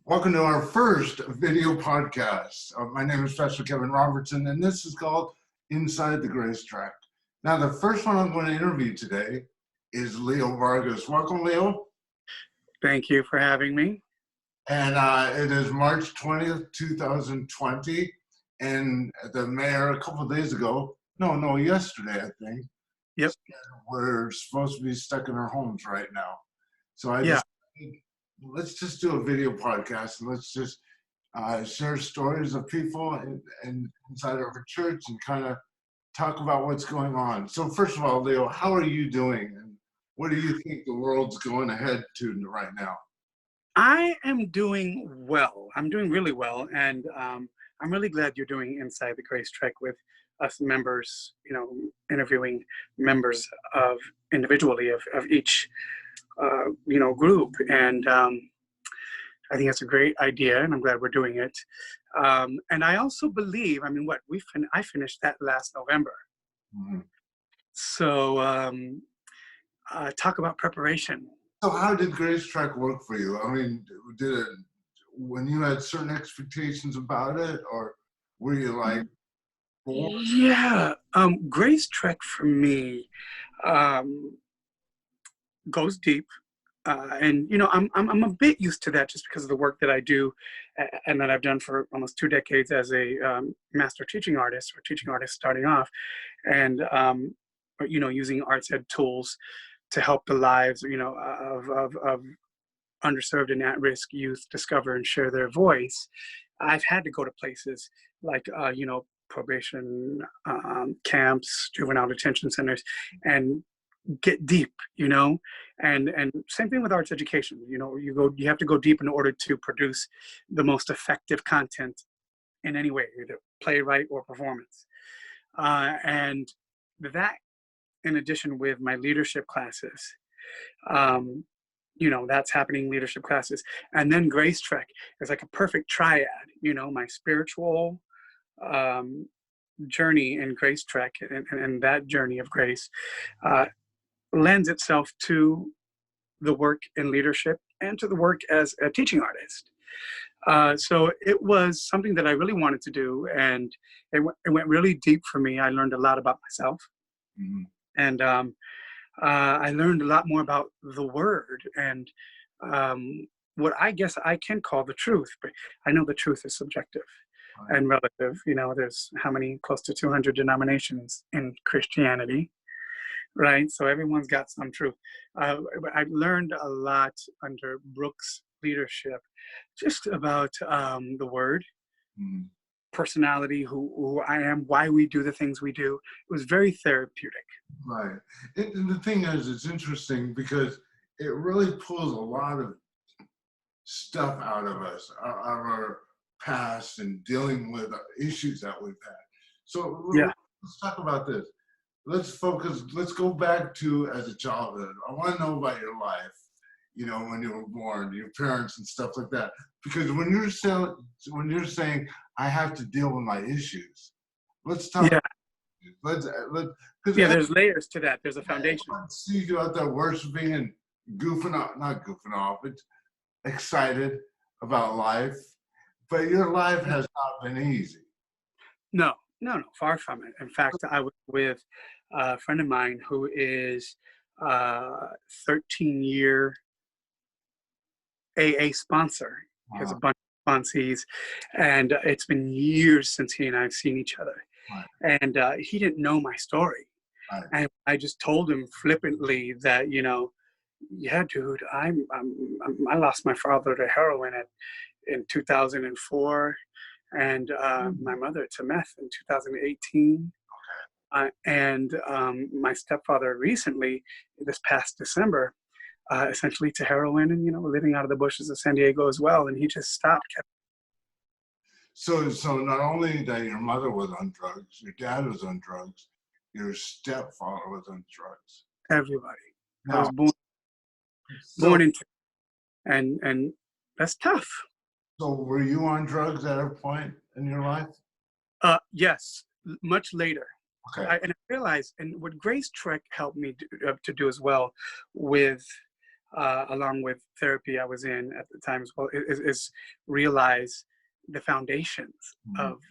Welcome to our first video podcast. My name is Pastor Kevin Robertson, and this is called Inside the Grace Track. Now, the first one I'm going to interview today is Leo Vargas. Welcome, Leo. Thank you for having me. And it is March 20th, 2020, and the mayor a couple of days ago, yesterday, I think, Yep. we're supposed to be stuck in our homes right now. So I Yeah. decided, let's just do a video podcast and let's just share stories of people and inside of our church and kind of talk about what's going on. So first of all, Leo, how are you doing? And what do you think the world's going ahead to right now? I am doing well. I'm doing really well. And I'm really glad you're doing Inside the Grace Trek with us members, interviewing members of individually of each, group. And I think that's a great idea, and I'm glad we're doing it. And I also believe, I finished that last November. Mm-hmm. So talk about preparation. So how did Grace Track work for you? I mean, did it when you had certain expectations about it, or were you like, Yeah, Grace Trek for me goes deep, and I'm a bit used to that just because of the work that I do, and that I've done for almost 2 decades as a master teaching artist or teaching artist starting off, and using arts ed tools to help the lives of underserved and at-risk youth discover and share their voice. I've had to go to places like probation camps, juvenile detention centers, and get deep, and same thing with arts education. You have to go deep in order to produce the most effective content in any way, either playwright or performance. And that, in addition with my leadership classes, that's happening, leadership classes. And then Grace Trek is like a perfect triad, my spiritual journey in Grace Trek and that journey of grace lends itself to the work in leadership and to the work as a teaching artist. So it was something that I really wanted to do, and it went really deep for me. I learned a lot about myself. mm-hmm. And I learned a lot more about the word and what I guess I can call the truth, but I know the truth is subjective and relative. There's close to 200 denominations in Christianity, right? So everyone's got some truth. I've learned a lot under Brooks' leadership, just about the word, Mm-hmm. personality, who I am, why we do the things we do. It was very therapeutic. Right. And the thing is, it's interesting because it really pulls a lot of stuff out of us, our past and dealing with issues that we've had. So Yeah. let's talk about this. Let's go back to as a childhood. I want to know about your life, when you were born, your parents and stuff like that. Because when you're saying I have to deal with my issues, let's talk. Yeah. Yeah, there's layers to that. There's a foundation. I see you out there worshiping and not goofing off, but excited about life. But your life has not been easy. No, far from it. In fact, I was with a friend of mine who is 13-year AA sponsor. He has a bunch of sponsees, and it's been years since he and I have seen each other. Right. And he didn't know my story. Right. And I just told him flippantly that, yeah, dude, I lost my father to heroin in 2004, and my mother to meth in 2018. And my stepfather recently, this past December, essentially to heroin and, living out of the bushes of San Diego as well. And he just stopped. So not only that your mother was on drugs, your dad was on drugs, your stepfather was on drugs. Everybody. I was born into, and that's tough. So were you on drugs at a point in your life? Yes, much later. Okay. And I realized, and what Grace Trek helped me to do as well with along with therapy I was in at the time as well, is realize the foundations Mhm. of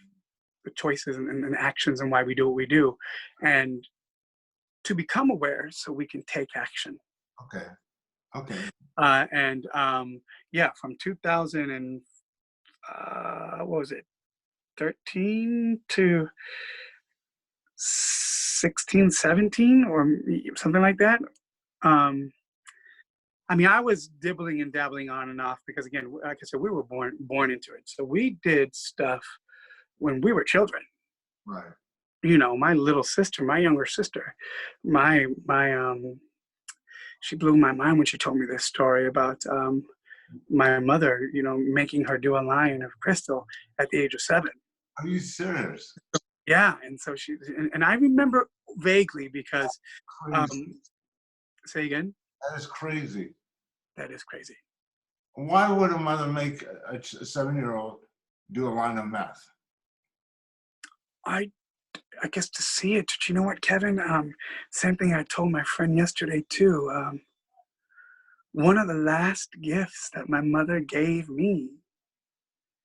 the choices and actions and why we do what we do, and to become aware so we can take action. Okay. Okay. And yeah, from 2000 and what was it, 13 to 16, 17, or something like that. Um, I mean, I was dibbling and dabbling on and off because, again, like I said, we were born into it. So we did stuff when we were children. Right. You know, my little sister, my younger sister, my she blew my mind when she told me this story about my mother, you know, making her do a line of crystal at the age of 7. Are you serious? Yeah, and so and I remember vaguely because, Crazy. um, say again. That is crazy. That is crazy. Why would a mother make a 7-year-old do a line of meth? I I guess to see it. Do you know what, Kevin? Same thing I told my friend yesterday too. One of the last gifts that my mother gave me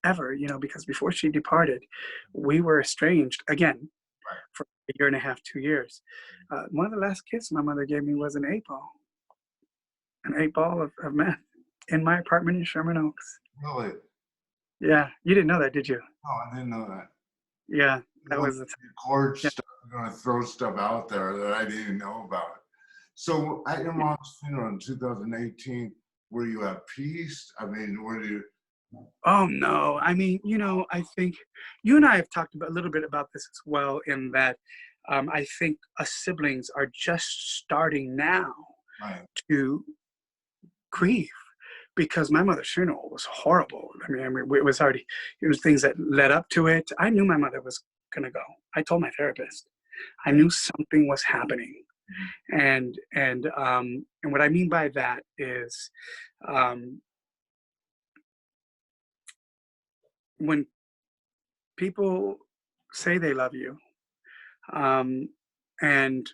ever, you know, because before she departed, we were estranged again Right. for a year and a half, 2 years. One of the last gifts my mother gave me was an 8 ball of meth in my apartment in Sherman Oaks. Really? Yeah, you didn't know that, did you? No, I didn't know that. Yeah, You that know, was record yeah. stuff, you're gonna throw stuff out there that I didn't know about. So at your mom's funeral in 2018, were you at peace? I mean, were you? Oh no, I mean, you know, I think you and I have talked about, a little bit about this as well, in that I think us siblings are just starting now Right. to grieve because my mother's funeral was horrible. I mean, it was already, it was things that led up to it. I knew my mother was gonna go. I told my therapist. I Right. knew something was happening, Mhm. and what I mean by that is, um, when people say they love you, um, and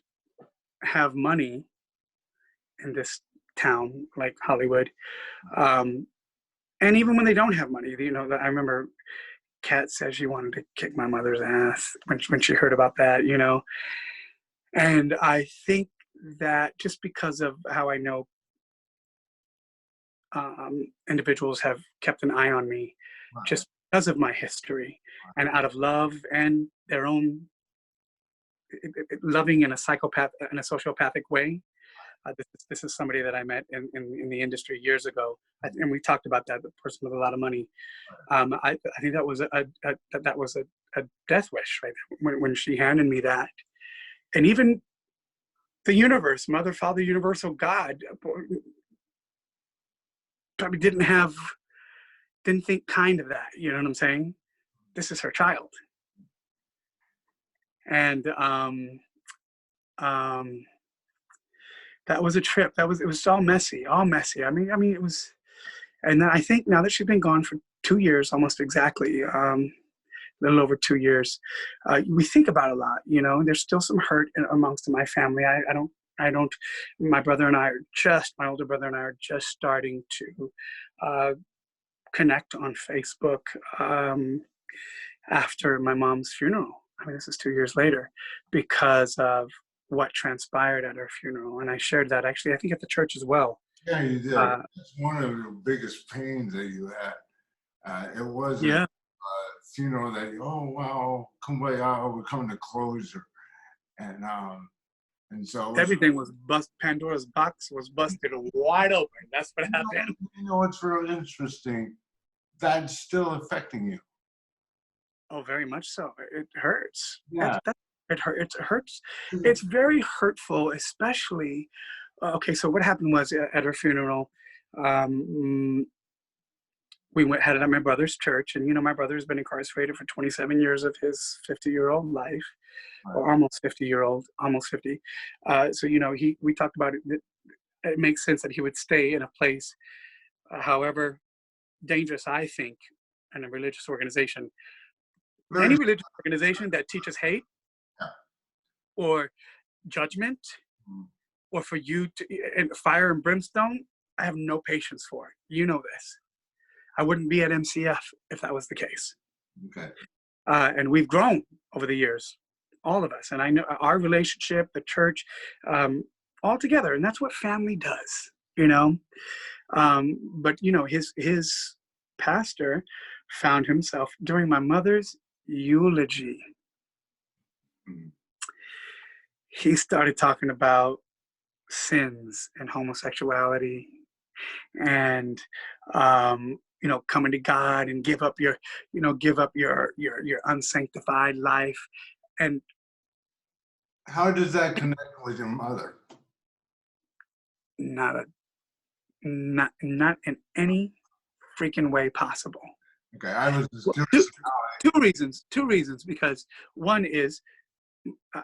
have money in this town like Hollywood, um, and even when they don't have money, you know, I remember Kat said she wanted to kick my mother's ass when she heard about that, you know. And I think that just because of how I know individuals have kept an eye on me, Right. just because of my history, and out of love and their own loving in a psychopath, in a sociopathic way. This is somebody that I met in the industry years ago, and we talked about that. The person with a lot of money. I think that was that was a death wish, right? When she handed me that, and even the universe, Mother, Father, Universal God, probably didn't think kind of that. You know what I'm saying? This is her child, and um, that was a trip. It was all messy, all messy. I mean, it was. And then I think now that she's been gone for 2 years, almost exactly, a little over 2 years, we think about it a lot. You know, there's still some hurt amongst my family. I don't. My brother and I are my older brother and I are just starting to uh, connect on Facebook after my mom's funeral. I mean, this is 2 years later because of what transpired at her funeral, and I shared that actually, I think, at the church as well. Yeah, you did. Uh, That's one of the biggest pains that you had. It wasn't yeah, a funeral that, oh, wow, kumbaya, we're coming to closure. And so it was, everything was Pandora's box was busted wide open. That's what happened. you know what's real interesting? That's still affecting you. Oh, very much so. It hurts. Yeah. It hurt. It hurts. It's very hurtful, especially. Okay, so what happened was at her funeral, um, we had it at my brother's church, and you know my brother's been incarcerated for 27 years of his 50-year-old life, Right. or almost 50-year-old, almost 50. So you know we talked about it. It makes sense that he would stay in a place, however dangerous, I think, in a religious organization. Very, Any religious organization that teaches hate yeah. or judgment, Mm. or for you to and fire and brimstone, I have no patience for. You know this. I wouldn't be at MCF if that was the case. Okay. And we've grown over the years, all of us. And I know our relationship, the church, all together. And that's what family does, you know. But you know, his pastor found himself during my mother's eulogy. Mm. He started talking about sins and homosexuality and you know, coming to God and give up your, you know, give up your unsanctified life. And How does that connect with your mother? not a not in any freaking way possible. Okay, I was just Well, curious. two reasons, because one is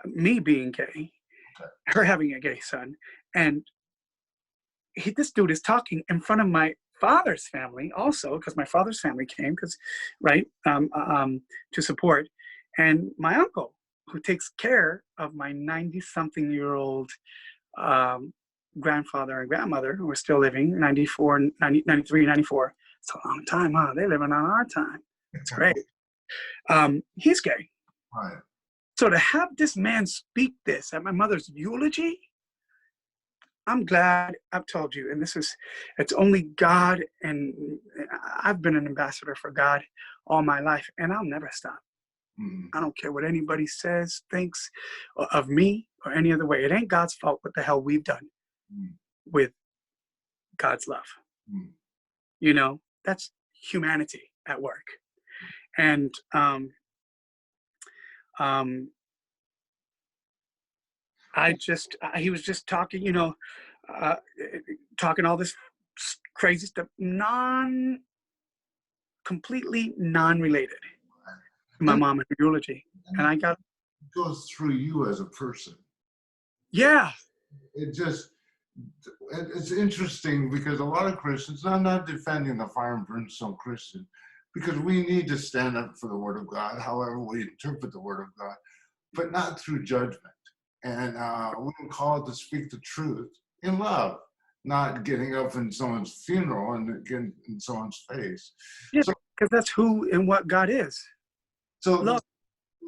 me being gay, her having a gay son, and this dude is talking in front of my father's family also, because my father's family came, because right, to support, and my uncle, who takes care of my 90-something-year-old grandfather and grandmother, who are still living, 94, 90, 93, 94. It's a long time, huh? They're living on our time. It's great. He's gay. Right. So to have this man speak this at my mother's eulogy, I'm glad. I've told you, and it's only God, and I've been an ambassador for God all my life, and I'll never stop. Mm. I don't care what anybody says, thinks of me, or any other way. It ain't God's fault what the hell we've done with God's love. Mm. You know, that's humanity at work. And he was just talking, you know, talking all this crazy stuff, completely non-related to my mom and her eulogy. And I got, it goes through you as a person. yeah. It's interesting because a lot of Christians, I'm not defending the fire and brimstone Christian, because we need to stand up for the word of God, however we interpret the word of God, but not through judgment. And we're called to speak the truth in love, not getting up in someone's funeral and getting in someone's face. Yeah, because that's who and what God is. So Love.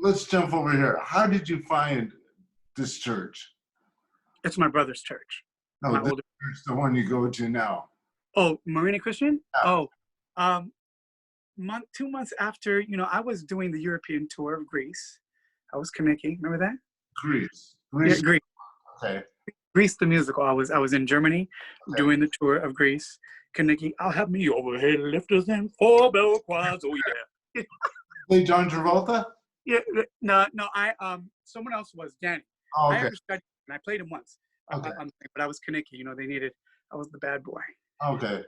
let's jump over here. How did you find this church? It's my brother's church. No, this church, the one you go to now. Oh, Marina Christian? Yeah. Oh, 2 months after, you know, I was doing the European tour of Greece. I was Kaniki, remember that? Greece. Yeah, Greece. Okay. Greece the musical. I was in Germany doing the tour of Greece. Kaniki, I'll have me overhead lifters and 4 bell choirs. Oh yeah. Hey, John Travolta? Yeah, no, I someone else was Danny. Oh, okay. I understudied and I played him once. Okay. But I was Kaniki. You know, I was the bad boy. Okay.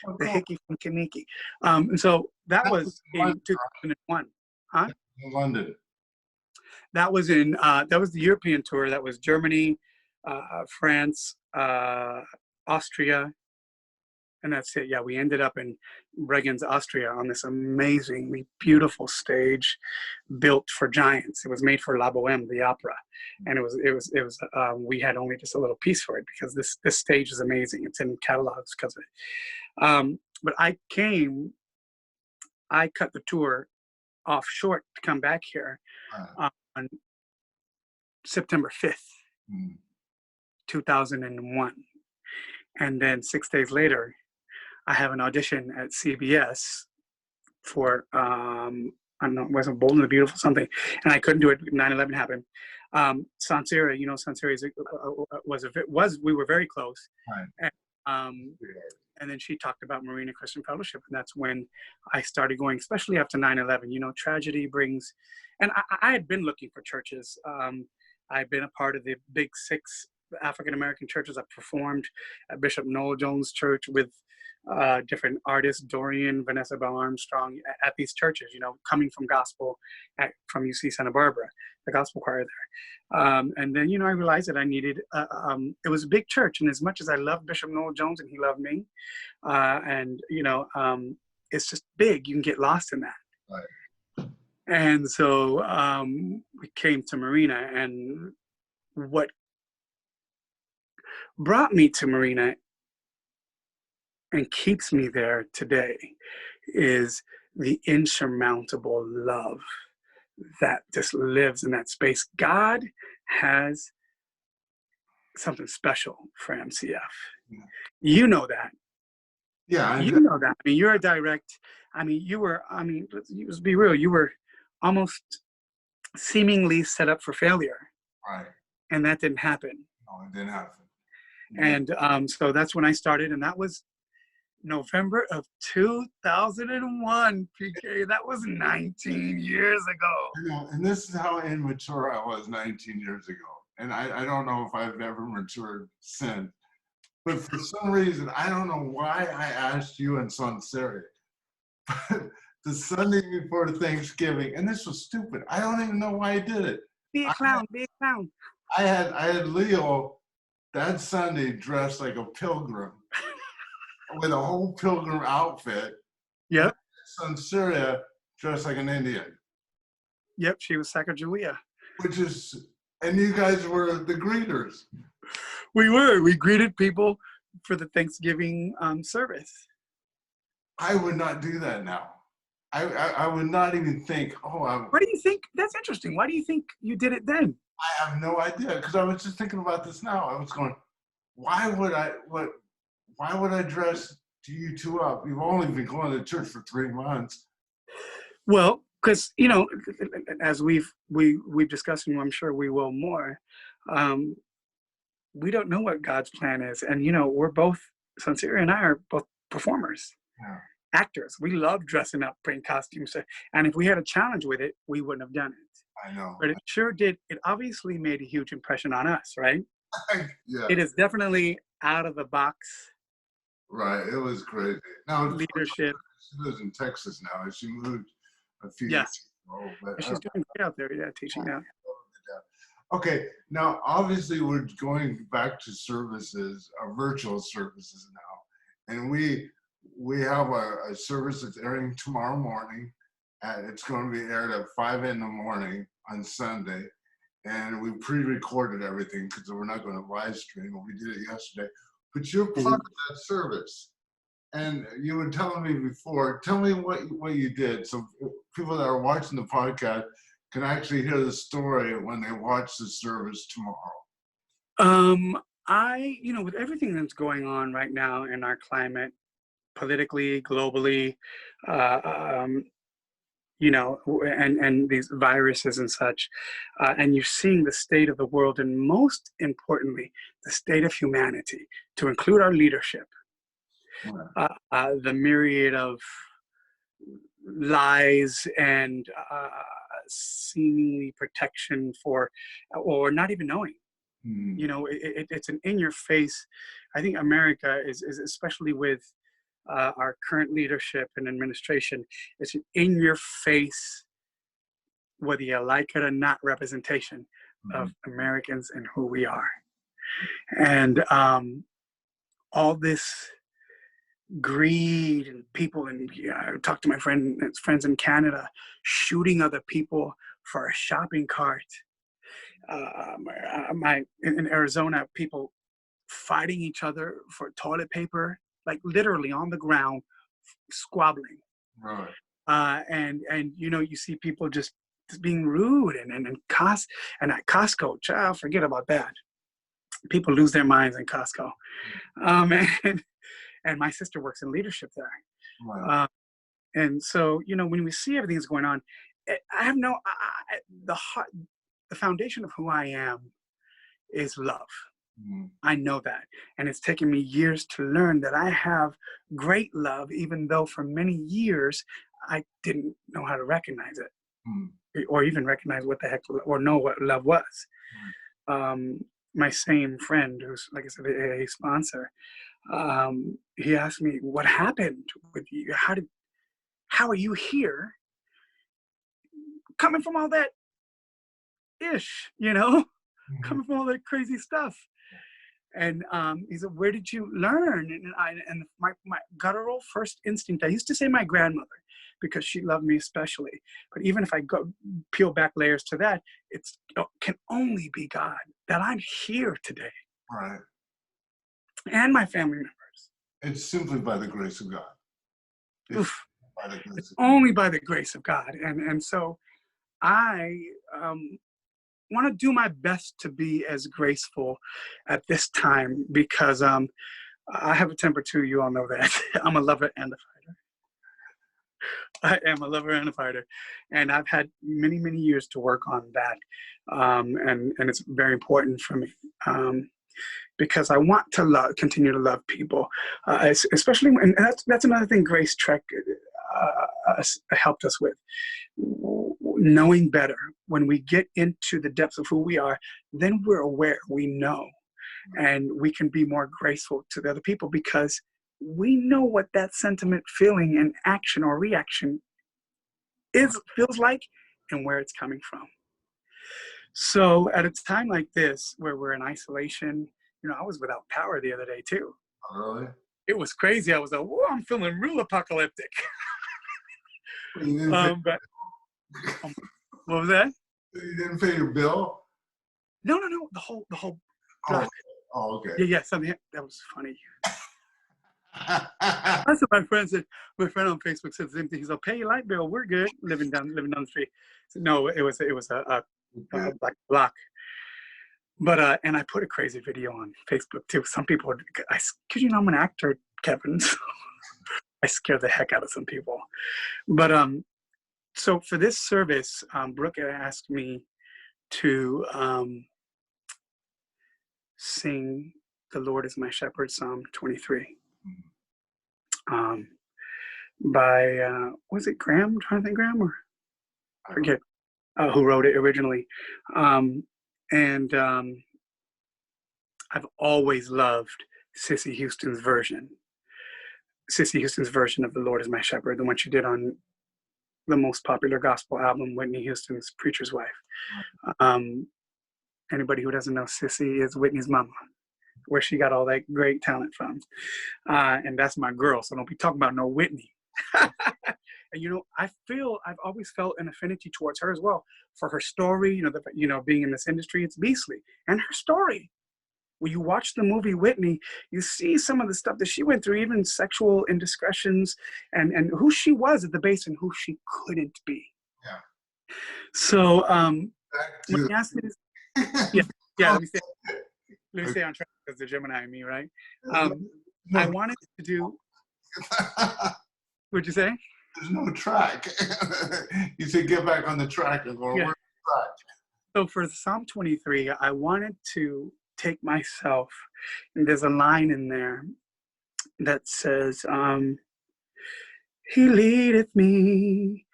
Oh, The cool. hickey from Kaniki. And so that was in London, 2001. Huh? in London. That was the European tour. That was Germany, France, Austria, and that's it. Yeah, we ended up in Bregenz, Austria, on this amazingly beautiful stage built for giants. It was made for La Boheme, the opera, and it was. We had only just a little piece for it because this stage is amazing. It's in catalogs because of it. But I cut the tour off short to come back here on September 5th, 2001. And then 6 days later, I have an audition at CBS for, I don't know, it wasn't Bold and the Beautiful something. And I couldn't do it. 9/11 happened. Sansera, you know, Sansera we were very close. Right. And then she talked about Marina Christian Fellowship. And that's when I started going, especially after 9/11, you know, tragedy brings, and I had been looking for churches. I've been a part of the big 6 African-American churches. I've performed at Bishop Noel Jones Church with different artists, Dorian, Vanessa Bell Armstrong, at these churches, you know, coming from gospel from UC Santa Barbara, the gospel choir there. And then, you know, I realized that I needed, it was a big church. And as much as I loved Bishop Noel Jones and he loved me, and, you know, it's just big. You can get lost in that. Right. And so we came to Marina, and what brought me to Marina and keeps me there today is the insurmountable love that just lives in that space. God has something special for MCF. Yeah. You know that. Yeah. You know that. I mean, you're a direct, I mean, you were, I mean, let's be real, you were almost seemingly set up for failure. Right. And that didn't happen. No, it didn't happen. And so that's when I started, and that was November of 2001, PK. That was 19 years ago. You know, and this is how immature I was 19 years ago. And I don't know if I've ever matured since. But for some reason, I don't know why I asked you and Sunseri the Sunday before Thanksgiving, and this was stupid. I don't even know why I did it. Be a clown, be a clown. I had Leo that Sunday dressed like a pilgrim with a whole pilgrim outfit. Yep. Sunseri dressed like an Indian. Yep, she was Sacagawea. Which is, and you guys were the greeters. We were. We greeted people for the Thanksgiving service. I would not do that now. I would not even think, oh, Why do you think? That's interesting. Why do you think you did it then? I have no idea, because I was just thinking about this now. I was going, why would I dress you two up? You've only been going to church for 3 months. Well, because you know, as we've discussed, and I'm sure we will more. We don't know what God's plan is, and you know, we're both, Sunseri and I are both performers. Yeah. Actors. We love dressing up, putting costumes. And if we had a challenge with it, we wouldn't have done it. I know. But it sure did. It obviously made a huge impression on us, right? Yeah. It is definitely out of the box. Right. It was crazy. Now Leadership. She lives in Texas now. She moved a few Yes. years ago. But She's doing great out there, yeah, teaching now. Okay. Now, obviously, we're going back to services, virtual services now, and we have a service that's airing tomorrow morning, and it's going to be aired at 5 in the morning on Sunday. And we pre-recorded everything because we're not going to live stream. We did it yesterday. But you're part of that service. And you were telling me before, tell me what you did, so people that are watching the podcast can actually hear the story when they watch the service tomorrow. You know, with everything that's going on right now in our climate, politically, globally, you know, and these viruses and such, and you're seeing the state of the world, and most importantly, the state of humanity, to include our leadership, the myriad of lies and seemingly protection for, or not even knowing. You know, it's an in-your-face. I think America is especially with our current leadership and administration, it's an in-your-face, whether you like it or not, representation of Americans and who we are. And all this greed and people, and I talked to my friends in Canada, shooting other people for a shopping cart. In Arizona, people fighting each other for toilet paper, like literally on the ground, squabbling. Right. And you know, you see people just being rude and at Costco, child, forget about that. People lose their minds in Costco. And my sister works in leadership there. Right. And so, you know, when we see everything that's going on, I have the foundation of who I am is love. I know that. And it's taken me years to learn that I have great love, even though for many years I didn't know how to recognize it or even recognize what the heck, or know what love was. My same friend, who's, like I said, a sponsor, he asked me, what happened with you? How are you here coming from all that ish, you know, coming from all that crazy stuff? And he said, where did you learn? And my guttural first instinct, I used to say my grandmother, because she loved me especially. But even if I peel back layers to that, it can only be God, that I'm here today. Right. And my family members. It's simply by the grace of God. It's Oof. by the grace It's of only by the grace of God. And so I want to do my best to be as graceful at this time because I have a temper too. You all know that. I'm a lover and a fighter. I am a lover and a fighter, and I've had many, many years to work on that, and it's very important for me because I want to continue to love people, especially when, and that's another thing Grace Trek helped us with, knowing better. When we get into the depths of who we are, then we're aware, we know, and we can be more graceful to the other people because we know what that sentiment, feeling, and action or reaction feels like and where it's coming from. So at a time like this, where we're in isolation, I was without power the other day too. God. Really? It was crazy. I was like, whoa, I'm feeling real apocalyptic. You didn't pay, But what was that? you didn't pay your bill? No. The whole block. Oh, okay. Yeah, something that was funny. That's what my friend said. My friend on Facebook said the same thing. He's like, pay your light bill. We're good. Living down the street. So, no, it was a black block. But and I put a crazy video on Facebook too. Some people, because I'm an actor, Kevin. So I scare the heck out of some people. But so for this service, Brooke asked me to sing "The Lord Is My Shepherd," Psalm 23. By was it Graham? I'm trying to think, Graham, or I forget who wrote it originally. And I've always loved Sissy Houston's version. Sissy Houston's version of "The Lord Is My Shepherd," the one she did on the most popular gospel album, Whitney Houston's "Preacher's Wife." Anybody who doesn't know, Sissy is Whitney's mama, where she got all that great talent from. And that's my girl, so don't be talking about no Whitney. And I've always felt an affinity towards her as well for her story. Being in this industry, it's beastly, and her story. When you watch the movie Whitney, you see some of the stuff that she went through, even sexual indiscretions, and who she was at the base and who she couldn't be. Yeah. So when you asked me this, let me stay on track because the Gemini in me, right? I wanted to do. What'd you say? There's no track. You said get back on the track and go, where's the track? So for Psalm 23, I wanted to take myself, and there's a line in there that says, He leadeth me,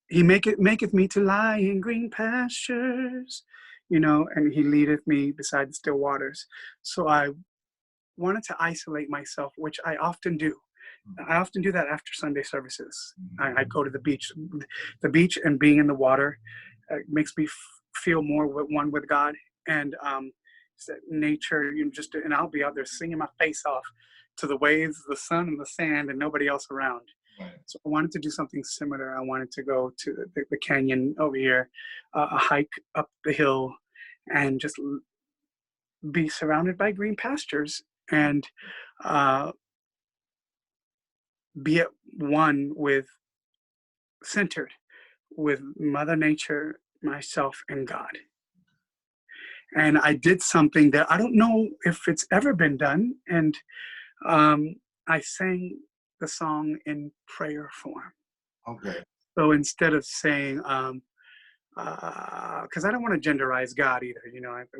He maketh me to lie in green pastures, and He leadeth me beside the still waters. So I wanted to isolate myself, which I often do. I often do that after Sunday services. I go to the beach. The beach and being in the water makes me feel more one with God. And nature, and I'll be out there singing my face off to the waves, the sun, and the sand, and nobody else around. Right. So I wanted to do something similar. I wanted to go to the canyon over here, a hike up the hill, and just be surrounded by green pastures and be at one centered with Mother Nature, myself, and God. And I did something that I don't know if it's ever been done. And I sang the song in prayer form. Okay. So instead of saying, because I don't want to genderize God either.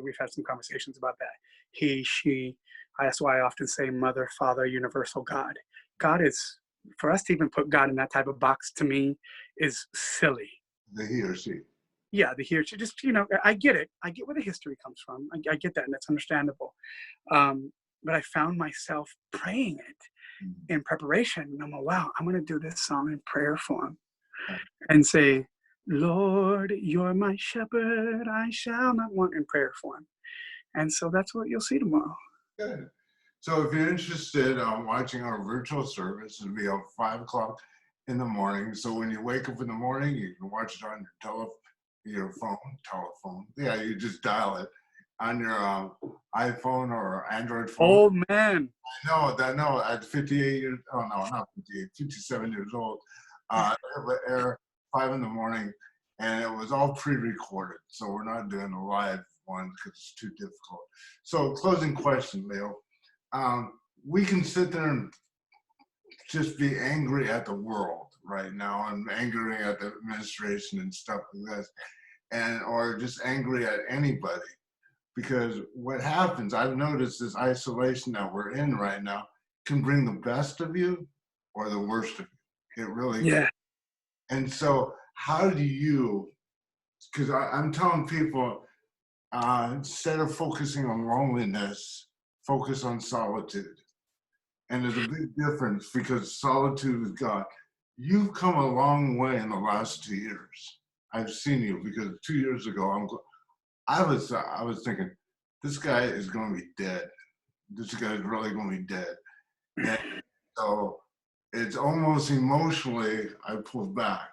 We've had some conversations about that. He, she. That's why I often say Mother, Father, Universal God. God is, for us to even put God in that type of box, to me, is silly. The he or she. Yeah, the he or she. Just, I get it. I get where the history comes from. I get that, and that's understandable. But I found myself praying it in preparation. And I'm like, wow, I'm going to do this song in prayer form and say, Lord, you're my shepherd, I shall not want, in prayer form. And so that's what you'll see tomorrow. Good. So if you're interested in watching our virtual service, it'll be at 5 o'clock in the morning. So when you wake up in the morning, you can watch it on your telephone. Yeah, you just dial it on your iPhone or Android phone. Oh man. No, at 58 years, oh no, not 58, 57 years old, I have an Air 5 in the morning, and it was all pre-recorded. So we're not doing a live one because it's too difficult. So closing question, Leo. We can sit there and just be angry at the world right now and angry at the administration and stuff like this, and or just angry at anybody. Because what happens, I've noticed this isolation that we're in right now can bring the best of you or the worst of you. It really can. Yeah. And so how do you, because I'm telling people, instead of focusing on loneliness, focus on solitude. And there's a big difference because solitude is God. You've come a long way in the last 2 years. I've seen you because 2 years ago, I was thinking, this guy is going to be dead. This guy is really going to be dead. And so it's almost emotionally, I pull back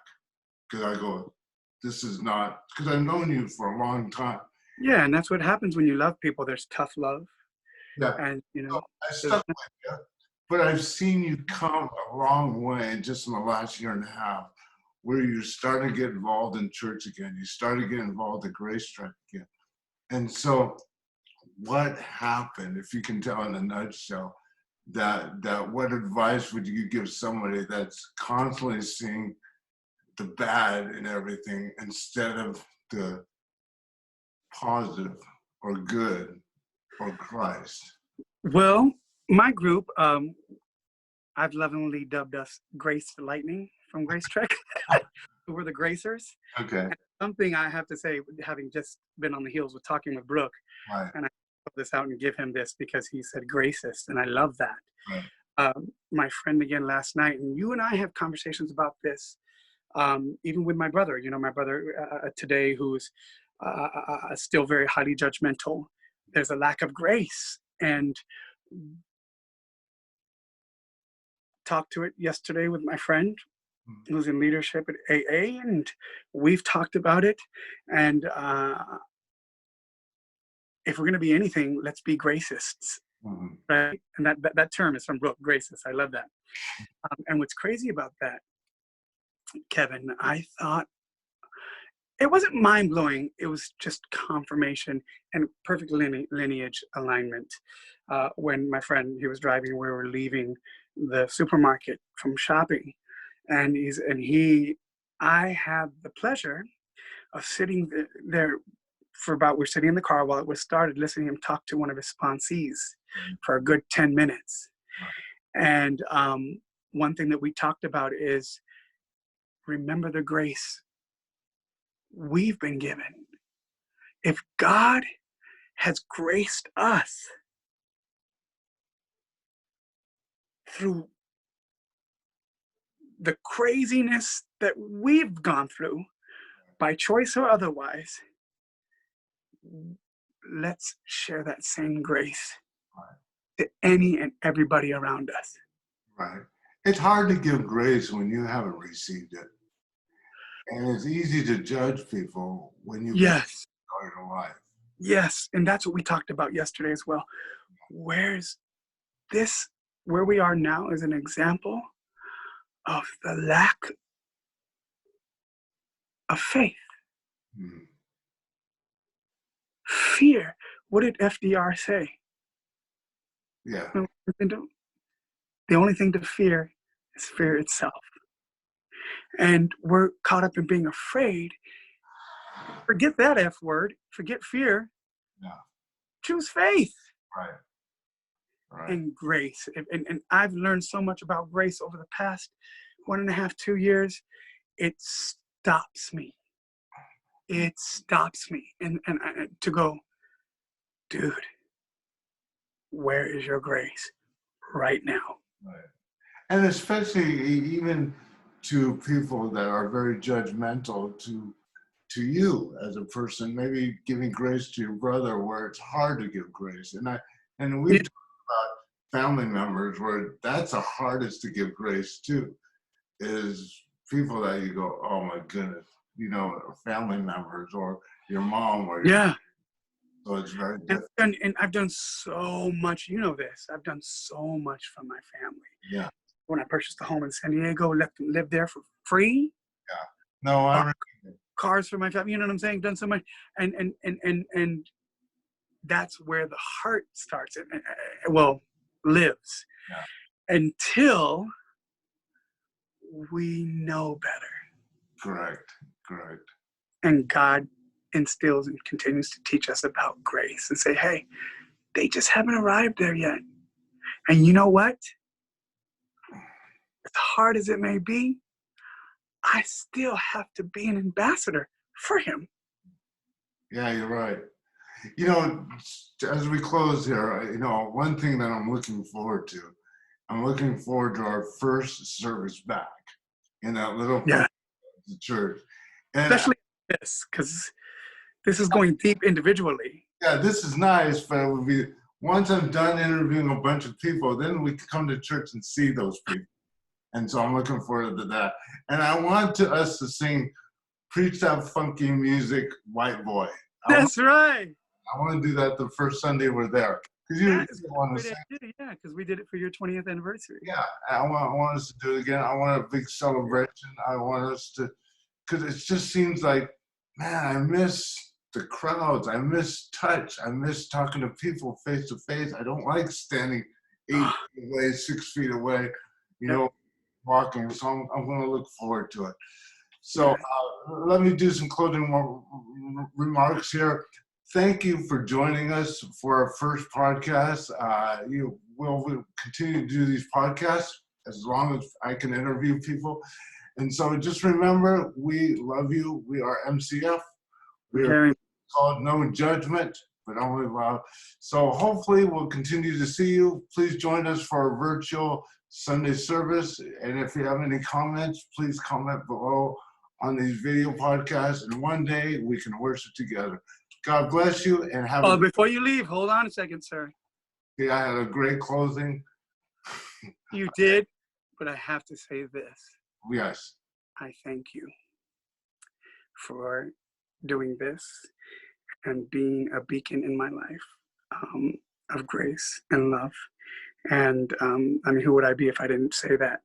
because I go, this is not, because I've known you for a long time. Yeah, and that's what happens when you love people. There's tough love, Yeah. and So I stuck with you, but I've seen you come a long way just in the last year and a half, where you're starting to get involved in church again. You started to get involved in Grace Track again. And so what happened, if you can tell in a nutshell, that what advice would you give somebody that's constantly seeing the bad in everything instead of the positive or good or Christ? well, my group, I've lovingly dubbed us Grace Lightning from Grace Trek. We're the Gracers. Okay. And something I have to say, having just been on the heels with talking with Brooke, Right. and I put this out and give him this because he said gracist, and I love that. Right. My friend again last night, and you and I have conversations about this, even with my brother. You know, my brother today, who's still very highly judgmental. There's a lack of grace, and talked to it yesterday with my friend who's in leadership at AA, and we've talked about it. And if we're going to be anything, let's be gracists, right? And that term is from Brooke, gracist. I love that. And what's crazy about that, Kevin, I thought it wasn't mind blowing. It was just confirmation and perfect lineage alignment. When my friend, he was driving, we were leaving the supermarket from shopping, and I had the pleasure of sitting there for we're sitting in the car while it was started, listening to him talk to one of his sponsees for a good 10 minutes. And one thing that we talked about is remember the grace we've been given. If God has graced us through the craziness that we've gone through, by choice or otherwise, let's share that same grace to any and everybody around us. Right. It's hard to give grace when you haven't received it. And it's easy to judge people when you Yes. start in life. Yes. And that's what we talked about yesterday as well. Where we are now is an example of the lack of faith. Fear. What did FDR say? Yeah. The only thing to fear is fear itself. And we're caught up in being afraid. Forget that F word. Forget fear. Yeah. Choose faith. Right. Right. And grace. And I've learned so much about grace over the past 1.5, 2 years. It stops me. It stops me. And to go, dude, where is your grace right now? Right. And especially even to people that are very judgmental to you as a person, maybe giving grace to your brother where it's hard to give grace. And we've talked about family members where that's the hardest to give grace to, is people that you go, oh my goodness, you know, family members or your mom or your So it's very And different. I've done so much, you know this, I've done so much for my family. Yeah. When I purchased a home in San Diego, let them live there for free. Yeah. No, I Bought remember. cars for my family, you know what I'm saying? Done so much. And that's where the heart starts, well, lives Yeah. until we know better. Correct. Correct. And God instills and continues to teach us about grace and say, hey, they just haven't arrived there yet. And you know what? As hard as it may be, I still have to be an ambassador for him. Yeah, you're right. You know, as we close here, you know, one thing that I'm looking forward to, I'm looking forward to our first service back in that little Yeah, place, the church. And especially this, because this is going deep individually. yeah, this is nice, but it would be once I'm done interviewing a bunch of people, then we can come to church and see those people. And so I'm looking forward to that. And I want us to sing "Preach That Funky Music, White Boy." That's right. I want to do that the first Sunday we're there. Because you That is a want to great sing. idea. Yeah, because we did it for your 20th anniversary. Yeah, I want us to do it again. I want a big celebration. I want us to, because it just seems like, man, I miss the crowds. I miss touch. I miss talking to people face to face. I don't like standing 8 feet away, 6 feet away, you Yeah. know, walking. So I'm going to look forward to it. So Yeah. let me do some closing remarks here. Thank you for joining us for our first podcast. We'll continue to do these podcasts as long as I can interview people. And so just remember, we love you. We are MCF. We are Very. called No Judgment, but only love. So hopefully we'll continue to see you. Please join us for our virtual Sunday service. And if you have any comments, please comment below on these video podcasts. And one day we can worship together. God bless you and have Oh, before you leave, hold on a second, sir. I had a great closing. You did, but I have to say this. Yes. I thank you for doing this and being a beacon in my life of grace and love. And I mean, who would I be if I didn't say that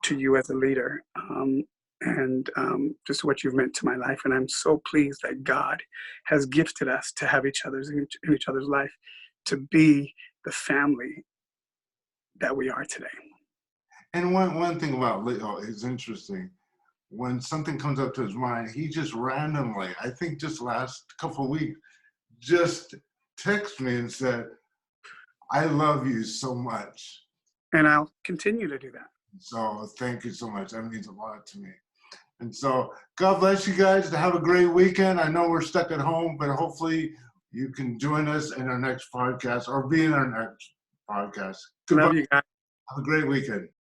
to you as a leader? Just what you've meant to my life. And I'm so pleased that God has gifted us to have each in each other's life, to be the family that we are today. And one thing about Leo is interesting. When something comes up to his mind, he just randomly, I think just last couple of weeks, just texted me and said, I love you so much. And I'll continue to do that. So thank you so much. That means a lot to me. And so God bless you guys. Have a great weekend. I know we're stuck at home, but hopefully you can join us in our next podcast or be in our next podcast. Goodbye. Love you guys. Have a great weekend.